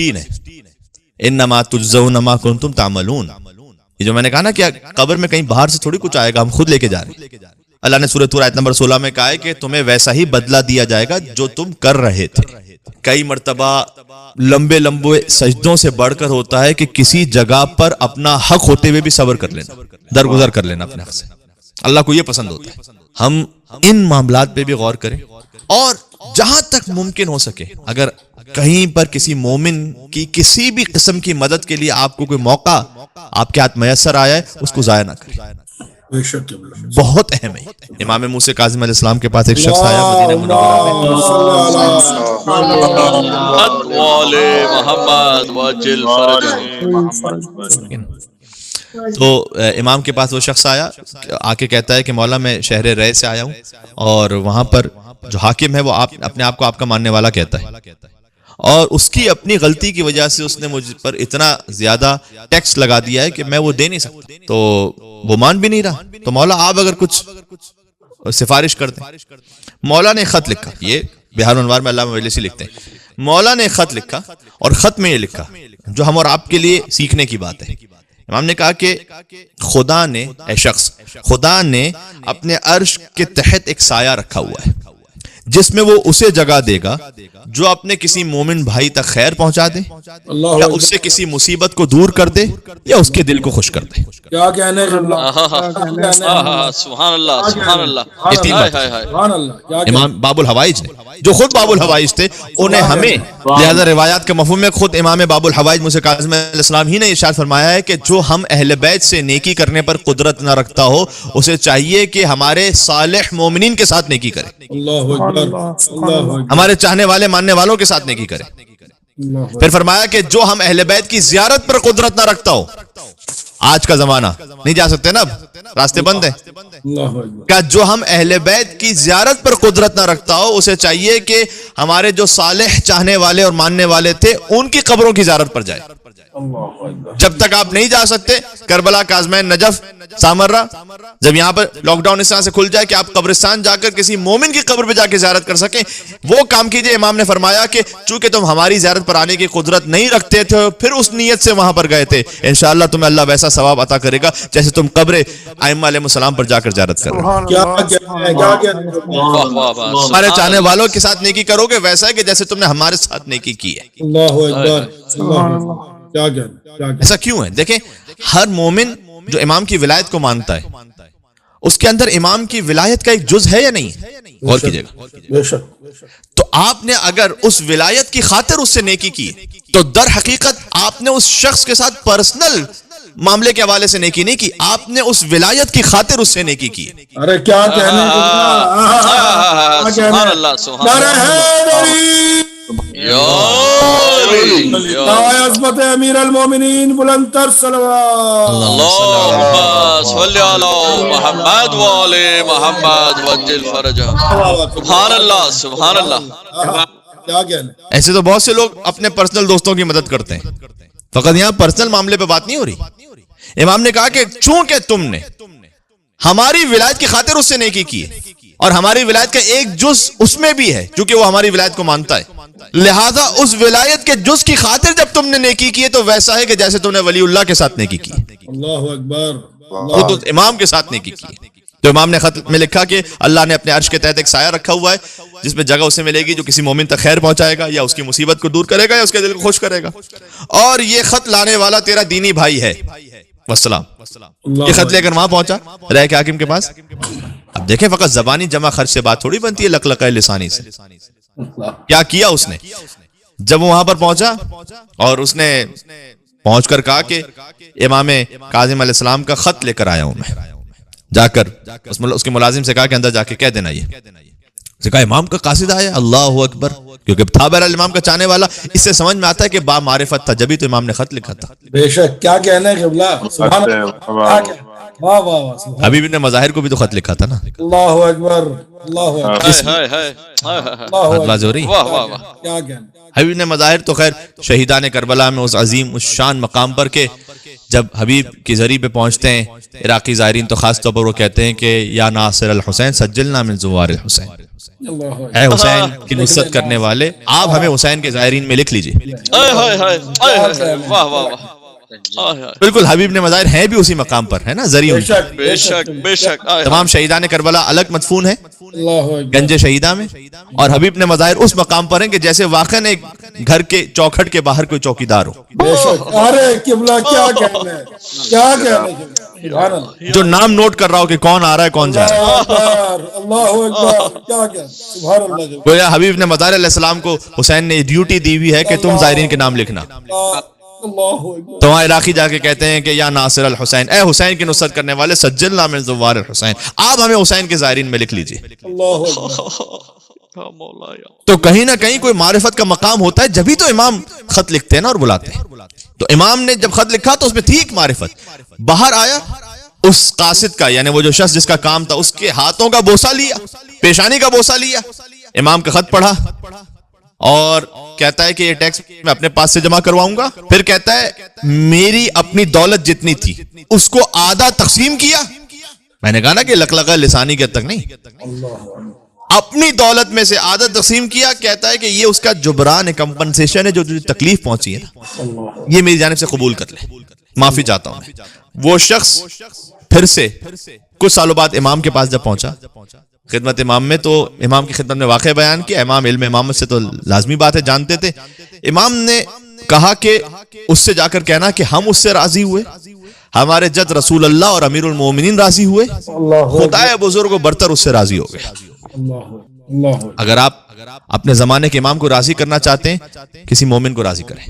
16 ہے، انما تجزون ما کنتم تعملون. یہ جو میں نے کہا نا کہ قبر میں کہیں باہر سے تھوڑی کچھ آئے گا، ہم خود لے کے جا رہے ہیں. اللہ نے سورۃ طور آیت نمبر 16 میں کہا ہے کہ تمہیں ویسا ہی بدلہ دیا جائے گا جو تم کر رہے تھے. کئی مرتبہ لمبے سجدوں سے بڑھ کر ہوتا ہے کہ کسی جگہ پر اپنا حق ہوتے ہوئے بھی صبر کر لینا، درگزر کر لینا اپنے حق سے. اللہ کو یہ پسند ہوتا ہے. ہم ان معاملات پہ بھی غور کریں، اور جہاں تک ممکن ہو سکے اگر کہیں پر کسی مومن کی کسی بھی قسم کی مدد کے لیے آپ کو کوئی موقع آپ کے ہاتھ میسر آیا ہے، اس کو ضائع نہ کریں. بہت اہم ہے. امام موسیٰ کاظم علیہ السلام کے پاس ایک شخص آیا مدینہ منورہ میں. تو امام کے پاس وہ شخص آیا، آ کے کہتا ہے کہ مولا میں شہر رے سے آیا ہوں، اور وہاں پر جو حاکم ہے وہ اپنے آپ کو آپ کا ماننے والا کہتا ہے، اور اس کی اپنی غلطی کی وجہ سے اس نے مجھ پر اتنا زیادہ ٹیکس لگا دیا ہے کہ میں وہ دے نہیں سکتا. تو وہ مان بھی نہیں رہا. تو مولا آپ اگر کچھ سفارش کر دیں. مولا نے خط لکھا، یہ بہار انوار میں علامہ مجلسی لکھتے ہیں. مولا نے خط لکھا، اور خط میں یہ لکھا جو ہم اور آپ کے لیے سیکھنے کی بات ہے. امام نے کہا کہ خدا نے، اے شخص، خدا نے اپنے عرش کے تحت ایک سایہ رکھا ہوا ہے جس میں وہ اسے جگہ دے گا جو اپنے کسی مومن بھائی تک خیر پہنچا دے، یا اس سے کسی مصیبت کو دور کر دے، یا اس کے دل کو خوش کر دے. کیا کہنے سبحان اللہ سبحان اللہ. امام باب الحوائج نے، جو خود باب الحوائج تھے، انہیں ہمیں لہذا روایات کے مفہوم میں خود امام باب الحوائج موسیٰ کاظم علیہ السلام ہی نے ارشاد فرمایا ہے کہ جو ہم اہل بیت سے نیکی کرنے پر قدرت نہ رکھتا ہو، اسے چاہیے کہ ہمارے صالح مومنین کے ساتھ نیکی کرے، ہمارے چاہنے والے ماننے والوں کے ساتھ نیکی کرے. پھر فرمایا کہ جو ہم اہل بیت کی زیارت پر قدرت نہ رکھتا ہو، آج کا زمانہ نہیں جا سکتے نا، اب راستے بند ہیں، کہ جو ہم اہل بیت کی زیارت پر قدرت نہ رکھتا ہو، اسے چاہیے کہ ہمارے جو صالح چاہنے والے اور ماننے والے تھے ان کی قبروں کی زیارت پر جائے. جب تک آپ نہیں جا سکتے کربلا، کاظمین، نجف، سامرہ، جب یہاں پر لاک ڈاؤن اس طرح سے کھل جائے کہ آپ قبرستان جا کر کسی مومن کی قبر پہ جا کے زیارت کر سکیں، وہ کام کیجئے. امام نے فرمایا کہ چونکہ تم ہماری زیارت پر آنے کی قدرت نہیں رکھتے تھے، پھر اس نیت سے وہاں پر گئے تھے، انشاءاللہ تمہیں اللہ ویسا ثواب عطا کرے گا جیسے تم قبر ائمہ علیہ السلام پر جا کر زیارت کر رہے ہو. ہمارے چاہنے والوں کے ساتھ نیکی کرو گے ویسا ہے کہ جیسے تم نے ہمارے ساتھ نیکی کی ہے. ایسا کیوں ہے؟ دیکھیں، ہر مومن جو امام کی ولایت کو مانتا ہے، اس کے اندر امام کی ولایت کا ایک جز ہے یا نہیں؟ غور کیجئے گا. تو آپ نے اگر اس ولایت کی خاطر اس سے نیکی کی تو در حقیقت آپ نے اس شخص کے ساتھ پرسنل معاملے کے حوالے سے نیکی نہیں کی، آپ نے اس ولایت کی خاطر اس سے نیکی کی. ارے کیا کہنے، سبحان اللہ سبحان اللہ. عظمت امیر المومنین، بلند تر صلوات. اللہم صلی علی محمد و آل محمد وجل فرجہ. سبحان اللہ سبحان اللہ. کیا کہنے. ایسے تو بہت سے لوگ اپنے پرسنل دوستوں کی مدد کرتے ہیں، فقط یہاں پرسنل معاملے پہ بات نہیں ہو رہی. امام نے کہا کہ چونکہ تم نے ہماری ولایت کی خاطر اس سے نیکی کی ہے، اور ہماری ولایت کا ایک جز اس میں بھی ہے چونکہ وہ ہماری ولایت کو مانتا ہے، لہذا اس ولایت کے جز کی خاطر جب تم نے نیکی کی ہے تو ویسا ہے کہ جیسے تم نے ولی اللہ کے ساتھ نیکی کی. اللہ اکبر. خود امام کے ساتھ نیکی کی. تو امام نے خط میں لکھا کہ اللہ نے اپنے عرش کے تحت ایک سایہ رکھا ہوا ہے جس میں جگہ اسے ملے گی جو کسی مومن تک خیر پہنچائے گا، یا اس کی مصیبت کو دور کرے گا، یا اس کے دل کو خوش کرے گا. اور یہ خط لانے والا تیرا دینی بھائی ہے، والسلام. یہ خط لے کر وہاں پہنچا رائے کے حاکم کے پاس. اب دیکھیں، فقط زبانی جمع خرچ سے بات تھوڑی بنتی ہے، لقلقہ لسانی سے. کیا کیا اس نے؟ جب وہ وہاں پر پہنچا اور اس نے پہنچ کر کہا کہ امام کاظم علیہ السلام کا خط لے کر آیا ہوں میں، جا کر اس کے ملازم سے کہا کہ اندر جا کے کہہ دینا. یہ کہا امام کا قاصد آیا. اللہ اکبر. کیونکہ تھا بہرحال امام کا چاہنے والا، اس سے سمجھ میں آتا ہے کہ با معرفت تھا، جبھی تو امام نے خط لکھا تھا. بے شک. کیا کہنے قبلہ. سبحان اللہ. واہ واہ واہ. حبیب ابن مظاہر کو بھی تو خط لکھا تھا نا. اللہ اکبر. اللہ بات ہو رہی. کیا کہنے. حبیب ابن مظاہر تو خیر شہیدان کربلا میں اس عظیم اس شان مقام پر کہ جب حبیب کی زری پہ پہنچتے ہیں عراقی زائرین تو خاص طور پر وہ کہتے ہیں کہ یا ناصر الحسین سجلنا من زوار الحسین. اے حسین کی نصرت کرنے والے، آپ ہمیں حسین کے زائرین میں لکھ لیجئے۔ واہ واہ واہ، بالکل حبیب نے مظاہر ہیں بھی اسی مقام پر، ہے نا، ذریعہ بے شک بے شک بے شک، تمام شہیدان کربلا الگ مدفون ہیں اللہ اکبر، گنج شہیدہ میں، اور حبیب نے مظاہر اس مقام پر ہیں کہ جیسے واقعاً ایک گھر کے چوکھٹ کے باہر کوئی چوکیدار ہو، بے شک۔ ارے قبلہ کیا کہنا ہے، کیا کہنا ہے، سبحان اللہ، جو نام نوٹ کر رہا ہو کہ کون آ رہا ہے کون جا رہا ہے۔ اللہ اکبر، کیا کہنا، سبحان اللہ، گویا حبیب نے مظاہر علیہ السلام کو حسین نے ڈیوٹی دی ہوئی ہے کہ تم زائرین کے نام لکھنا۔ اللہ اکبر، تو وہاں عراقی جا کے کہتے ہیں کہ یا ناصر الحسین، اے حسین کی نصرت کرنے والے، سجلنا من زوار الحسین، آپ ہمیں حسین کے زائرین میں لکھ لیجئے۔ اللہ اکبر، تو کہیں نہ کہیں کوئی معرفت کا مقام ہوتا ہے، جبھی تو امام خط لکھتے ہیں نا اور بلاتے ہیں۔ تو امام نے جب خط لکھا تو اس میں تھی ایک معرفت، باہر آیا اس قاصد کا، یعنی وہ جو شخص جس کا کام تھا، اس کے ہاتھوں کا بوسہ لیا، پیشانی کا بوسہ لیا، امام کا خط پڑھا اور کہتا ہے کہ یہ ٹیکس میں اپنے پاس سے جمع کرواؤں گا۔ پھر کہتا ہے میری اپنی دولت جتنی تھی اس کو آدھا تقسیم کیا۔ میں نے کہا نا کہ لقلقہ لسانی کے تک نہیں، اپنی دولت میں سے آدھا تقسیم کیا۔ کہتا ہے کہ یہ اس کا جبران کمپنسیشن ہے، جو تکلیف پہنچی ہے نا، یہ میری جانب سے قبول کر لے، معافی چاہتا ہوں میں۔ وہ شخص پھر سے کچھ سالوں بعد امام کے پاس جب پہنچا خدمت امام میں، تو امام کی خدمت میں واقعہ بیان کیا۔ امام علم امامت سے تو لازمی بات ہے، جانتے تھے۔ امام نے کہا کہ اس سے جا کر کہنا کہ ہم اس سے راضی ہوئے، ہمارے جد رسول اللہ اور امیر المومنین راضی ہوئے، خدا بزرگ و برتر اس سے راضی ہو گئے۔ اللہ اگر آپ اپنے زمانے کے امام کو راضی کرنا چاہتے ہیں، کسی مومن کو راضی کریں۔